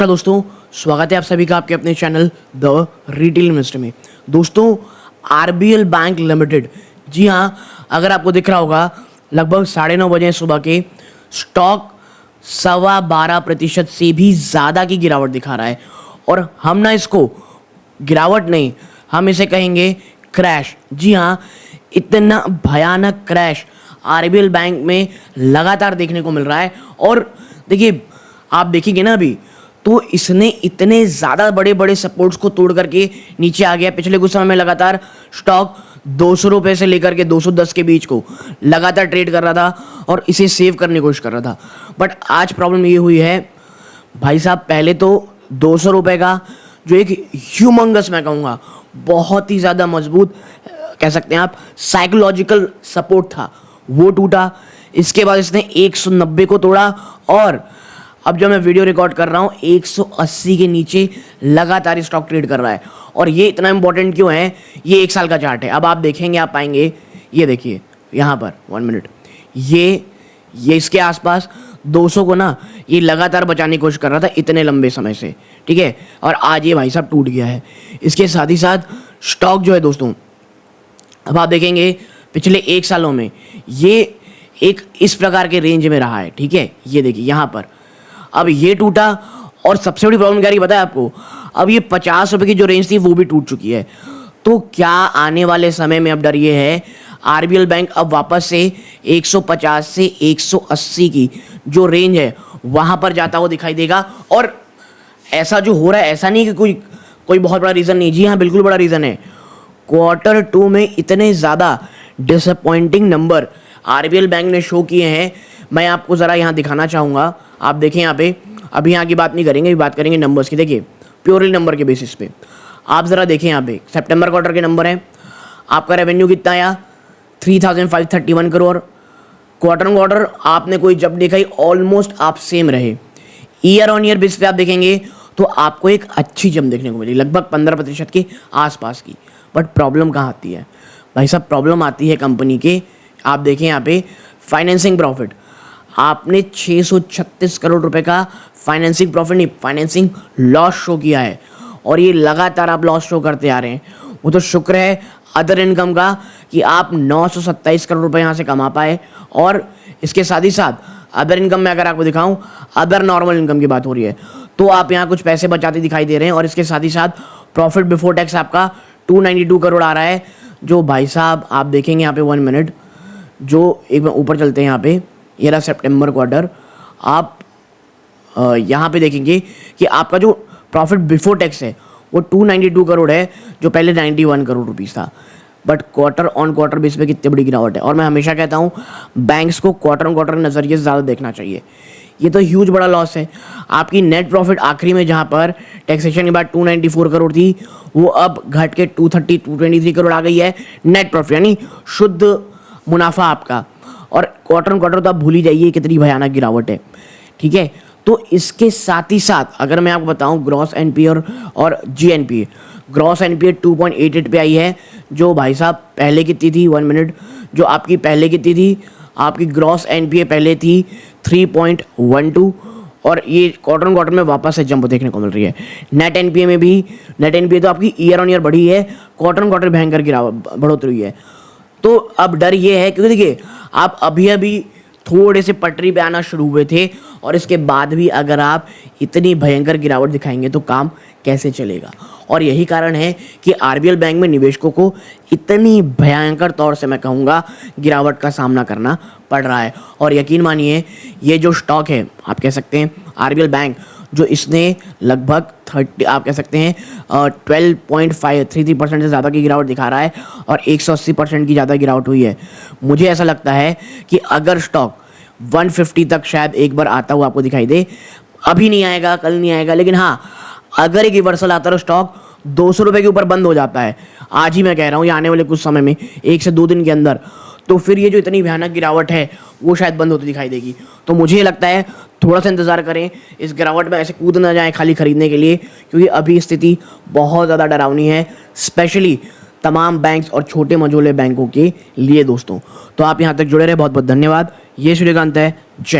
नमस्कार दोस्तों, स्वागत है आप सभी का आपके अपने चैनल द रिटेल इन्वेस्टर में। दोस्तों, आरबीएल बैंक लिमिटेड, जी हाँ, अगर आपको दिख रहा होगा लगभग 9:30 बजे सुबह के स्टॉक 12.25% से भी ज़्यादा की गिरावट दिखा रहा है। और हम ना इसको गिरावट नहीं, हम इसे कहेंगे क्रैश। जी हाँ, इतना भयानक क्रैश आरबीएल बैंक में लगातार देखने को मिल रहा है। और देखिए, आप देखेंगे ना अभी तो इसने इतने ज़्यादा बड़े बड़े सपोर्ट्स को तोड़ करके नीचे आ गया। पिछले कुछ समय में लगातार स्टॉक 200 रुपये से लेकर के 210 के बीच को लगातार ट्रेड कर रहा था और इसे सेव करने की कोशिश कर रहा था। बट आज प्रॉब्लम ये हुई है भाई साहब, पहले तो 200 रुपये का जो एक ह्यूमंगस, मैं कहूँगा बहुत ही ज़्यादा मजबूत कह सकते हैं आप, साइकोलॉजिकल सपोर्ट था, वो टूटा। इसके बाद इसने 190 को तोड़ा और अब जो मैं वीडियो रिकॉर्ड कर रहा हूँ 180 के नीचे लगातार स्टॉक ट्रेड कर रहा है। और ये इतना इंपॉर्टेंट क्यों है, ये 1 साल का चार्ट है। अब आप देखेंगे, आप पाएंगे, ये देखिए यहाँ पर 1 मिनट, ये इसके आसपास 200 को ना ये लगातार बचाने की कोशिश कर रहा था इतने लंबे समय से, ठीक है। और आज ये भाई साहब टूट गया है। इसके साथ ही साथ स्टॉक जो है दोस्तों, अब आप देखेंगे पिछले 1 सालों में ये एक इस प्रकार के रेंज में रहा है, ठीक है। ये देखिए यहाँ पर अब ये टूटा और सबसे बड़ी प्रॉब्लम क्या रही पता है आपको, अब ये 50 रुपये की जो रेंज थी वो भी टूट चुकी है। तो क्या आने वाले समय में अब डर ये है आरबीएल बैंक अब वापस से 150 से 180 की जो रेंज है वहाँ पर जाता हुआ दिखाई देगा। और ऐसा जो हो रहा है, ऐसा नहीं कि कोई बहुत बड़ा रीज़न नहीं, जी हाँ बिल्कुल बड़ा रीज़न है। क्वार्टर 2 में इतने ज़्यादा डिसअपॉइंटिंग नंबर आरबीएल बैंक ने शो किए हैं, मैं आपको ज़रा यहाँ दिखाना चाहूँगा। आप देखें यहाँ पे, अभी यहाँ की बात नहीं करेंगे, अभी बात करेंगे नंबर्स की। देखिए प्योरली नंबर के बेसिस पे आप ज़रा देखें, यहाँ पे सितंबर क्वार्टर के नंबर हैं। आपका रेवेन्यू कितना आया, 3531 करोड़। क्वार्टर ऑन क्वार्टर आपने कोई जब देखा ही ऑलमोस्ट आप सेम रहे। ईयर ऑन ईयर बेसिस पे आप देखेंगे तो आपको एक अच्छी जम देखने को मिली, लगभग 15% के आसपास की। बट प्रॉब्लम कहाँ आती है भाई साहब, प्रॉब्लम आती है कंपनी के, आप देखें यहाँ पे फाइनेंसिंग प्रॉफिट। आपने 636 करोड़ रुपए का फाइनेंसिंग प्रॉफिट नहीं, फाइनेंसिंग लॉस शो किया है। और ये लगातार आप लॉस शो करते आ रहे हैं। वो तो शुक्र है अदर इनकम का कि आप 927 करोड़ रुपए यहाँ से कमा पाए। और इसके साथ ही साथ अदर इनकम में अगर आपको दिखाऊं, अदर नॉर्मल इनकम की बात हो रही है, तो आप यहाँ कुछ पैसे बचाते दिखाई दे रहे हैं। और इसके साथ ही साथ प्रॉफिट बिफोर टैक्स आपका 292 करोड़ आ रहा है, जो भाई साहब आप देखेंगे यहाँ पे 1 मिनट, जो एक बार ऊपर चलते हैं यहाँ पे, ये रहा सितंबर क्वार्टर। आप यहाँ पे देखेंगे कि आपका जो प्रॉफिट बिफोर टैक्स है वो 292 करोड़ है, जो पहले 91 करोड़ रुपीस था। But quarter on quarter base पे कितनी बड़ी गिरावट है। और मैं हमेशा कहता हूँ बैंक्स को क्वार्टर ऑन क्वार्टर नज़रिए से ज़्यादा देखना चाहिए। ये तो ह्यूज बड़ा लॉस है। आपकी नेट प्रॉफिट आखिरी में जहाँ पर टैक्सेशन के बाद 294 करोड़ थी, वो अब घट के 223 करोड़ आ गई है नेट प्रॉफिट, यानी शुद्ध मुनाफा आपका। और क्वार्टर ऑन क्वार्टर तो आप भूल ही जाइए कितनी भयानक गिरावट है, ठीक है। तो इसके साथ ही साथ अगर मैं आपको बताऊं ग्रॉस एनपीए और जीएनपीए, ग्रॉस एनपीए 2.88 पे आई है, जो भाई साहब पहले कितनी थी, 1 मिनट, जो आपकी पहले कितनी थी, आपकी ग्रॉस एनपीए पहले थी 3.12। और ये क्वार्टर ऑन क्वार्टर में वापस से जंप देखने को मिल रही है। नेट एनपीए में भी, नेट एनपीए तो आपकी ईयर ऑन ईयर बढ़ी है, क्वार्टर ऑन क्वार्टर भयंकर बढ़ोतरी हुई है। तो अब डर ये है, क्योंकि देखिए आप अभी थोड़े से पटरी पे आना शुरू हुए थे, और इसके बाद भी अगर आप इतनी भयंकर गिरावट दिखाएंगे तो काम कैसे चलेगा। और यही कारण है कि आरबीएल बैंक में निवेशकों को इतनी भयंकर तौर से, मैं कहूँगा, गिरावट का सामना करना पड़ रहा है। और यकीन मानिए, ये जो स्टॉक है, आप कह सकते हैं आरबीएल बैंक, जो इसने लगभग 30, आप कह सकते हैं 12.533% से ज़्यादा की गिरावट दिखा रहा है, और 180% की ज़्यादा गिरावट हुई है। मुझे ऐसा लगता है कि अगर स्टॉक 150 तक शायद एक बार आता हुआ आपको दिखाई दे, अभी नहीं आएगा, कल नहीं आएगा, लेकिन हाँ, अगर एक रिवर्सल आता है, स्टॉक 200 रुपये के ऊपर बंद हो जाता है, आज ही मैं कह रहा हूँ, ये आने वाले कुछ समय में 1 से 2 दिन के अंदर, तो फिर ये जो इतनी भयानक गिरावट है वो शायद बंद होती दिखाई देगी। तो मुझे ये लगता है थोड़ा सा इंतज़ार करें, इस गिरावट में ऐसे कूद ना जाएं खाली खरीदने के लिए, क्योंकि अभी स्थिति बहुत ज़्यादा डरावनी है, स्पेशली तमाम बैंक्स और छोटे मझोले बैंकों के लिए दोस्तों। तो आप यहाँ तक जुड़े रहे, बहुत बहुत धन्यवाद। ये सूर्यकांत है, जय।